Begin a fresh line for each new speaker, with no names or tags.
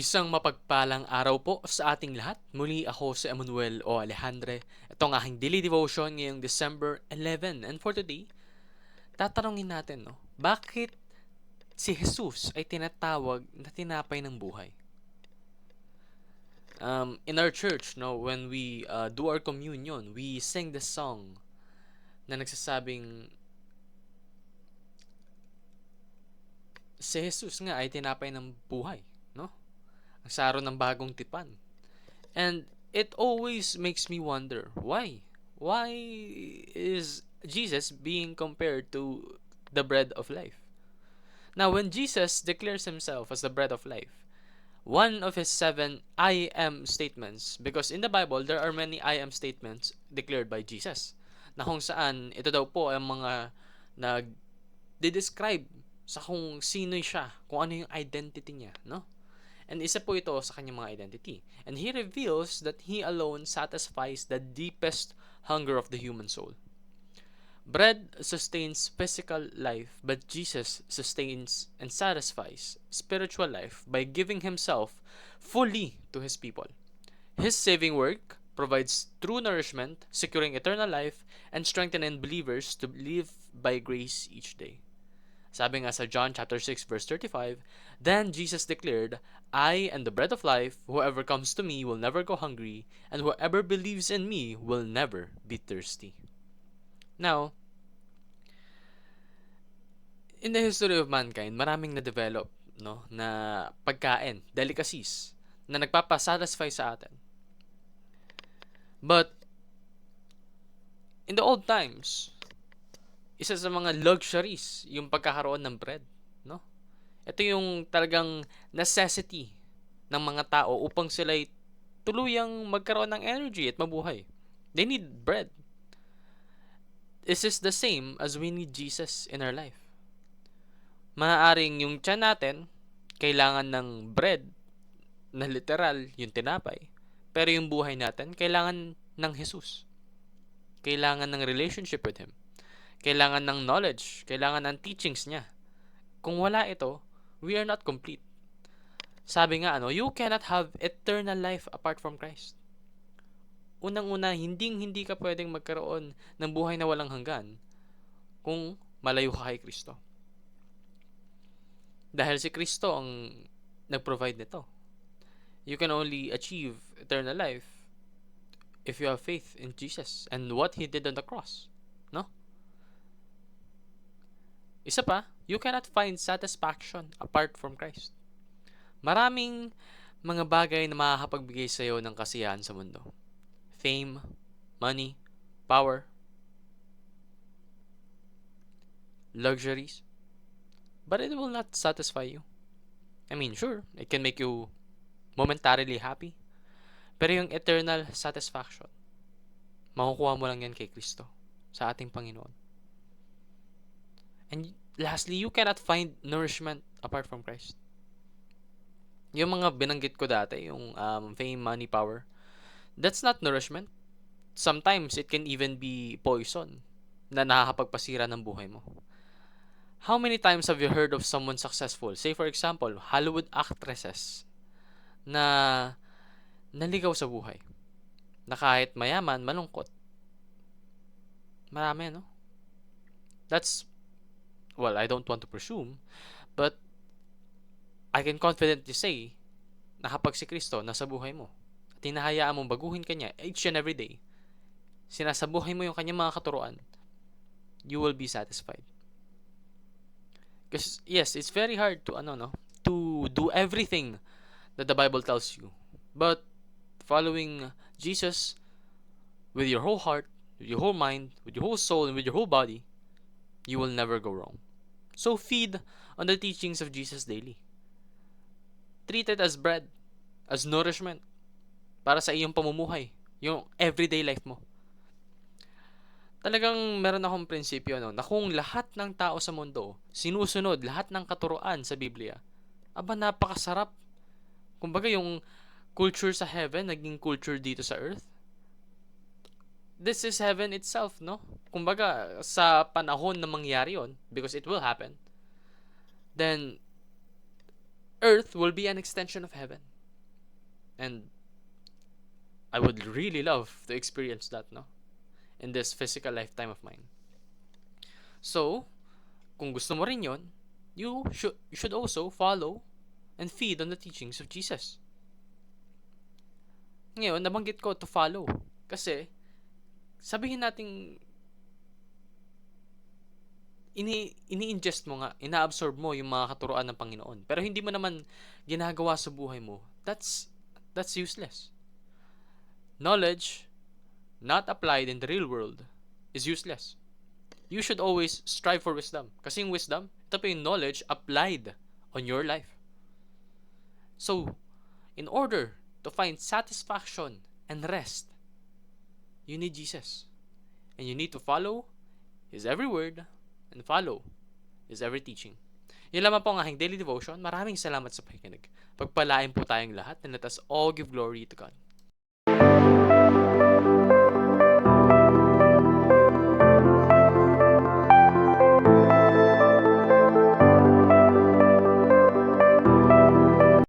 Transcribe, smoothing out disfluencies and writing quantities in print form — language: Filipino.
Isang mapagpalang araw po sa ating lahat. Muli ako si Emmanuel o Alejandre. Ito ang aking daily devotion ngayong December 11. And for today, tatanungin natin, bakit si Jesus ay tinatawag na tinapay ng buhay? In our church, when we do our communion, we sing the song na nagsasabing si Jesus nga ay tinapay ng buhay, no? Ang saro ng bagong tipan. And it always makes me wonder, why? Why is Jesus being compared to the bread of life? Now, when Jesus declares himself as the bread of life, one of his 7 I am statements, because in the Bible, there are many I am statements declared by Jesus, na kung saan ito daw po ang mga nag-describe sa kung sino siya, kung ano yung identity niya, no? And isa po ito sa kanyang mga identity. And he reveals that he alone satisfies the deepest hunger of the human soul. Bread sustains physical life, but Jesus sustains and satisfies spiritual life by giving himself fully to his people. His saving work provides true nourishment, securing eternal life, and strengthening believers to live by grace each day. Sabi nga sa John chapter 6 verse 35, Then Jesus declared, I am the bread of life. Whoever comes to me will never go hungry, and whoever believes in me will never be thirsty. Now, in the history of mankind, maraming na-develop, na pagkain, delicacies, na nagpapasatisfy sa atin. But, in the old times, isa sa mga luxuries yung pagkakaroon ng bread, no? Ito yung talagang necessity ng mga tao upang sila'y tuluyang magkaroon ng energy at mabuhay. They need bread. This is the same as we need Jesus in our life. Maaaring yung tiyan natin, kailangan ng bread, na literal, yung tinapay. Pero yung buhay natin, kailangan ng Jesus. Kailangan ng relationship with Him. Kailangan ng knowledge, kailangan ng teachings niya. Kung wala ito, we are not complete. Sabi nga, you cannot have eternal life apart from Christ. Unang-una, hindi ka pwedeng magkaroon ng buhay na walang hanggan kung malayo ka kay Kristo. Dahil si Kristo ang nag-provide nito. You can only achieve eternal life if you have faith in Jesus and what He did on the cross. No? Isa pa, you cannot find satisfaction apart from Christ. Maraming mga bagay na makakapagbigay sa iyo ng kasiyahan sa mundo. Fame, money, power, luxuries. But it will not satisfy you. I mean, sure, it can make you momentarily happy. Pero yung eternal satisfaction, makukuha mo lang yan kay Kristo, sa ating Panginoon. And lastly, you cannot find nourishment apart from Christ. Yung mga binanggit ko dati, yung fame, money, power, that's not nourishment. Sometimes, it can even be poison na nakakapagpasira ng buhay mo. How many times have you heard of someone successful? Say for example, Hollywood actresses na naligaw sa buhay. Na kahit mayaman, malungkot. Marami, no? That's, well, I don't want to presume, but I can confidently say na kapag si Kristo nasa buhay mo at hinahayaan mong baguhin kanya each and every day, sinasabuhay mo yung kanyang mga katuruan, you will be satisfied. Because yes, it's very hard to to do everything that the Bible tells you. But following Jesus with your whole heart, with your whole mind, with your whole soul, and with your whole body, you will never go wrong. So feed on the teachings of Jesus daily. Treat it as bread, as nourishment para sa iyong pamumuhay, yung everyday life mo. Talagang meron akong prinsipyo na kung lahat ng tao sa mundo sinusunod lahat ng katuruan sa Biblia, napakasarap. Kumbaga yung culture sa heaven naging culture dito sa earth. This is heaven itself, no? Kumbaga sa panahon na mangyari yon, because it will happen, then earth will be an extension of heaven. And I would really love to experience that, no? In this physical lifetime of mine. So, kung gusto mo rin yon, you should also follow and feed on the teachings of Jesus. Ngayon, nabanggit ko to follow. Kasi, sabihin nating ini-ingest mo nga, ina-absorb mo yung mga katuruan ng Panginoon. Pero hindi mo naman ginagawa sa buhay mo. That's useless. Knowledge not applied in the real world is useless. You should always strive for wisdom. Kasi yung wisdom, ito pa yung knowledge applied on your life. So, in order to find satisfaction and rest, you need Jesus. And you need to follow His every word and follow His every teaching. Yun lamang po ang aking daily devotion. Maraming salamat sa pakikinig. Pagpalain po tayong lahat and let us all give glory to God.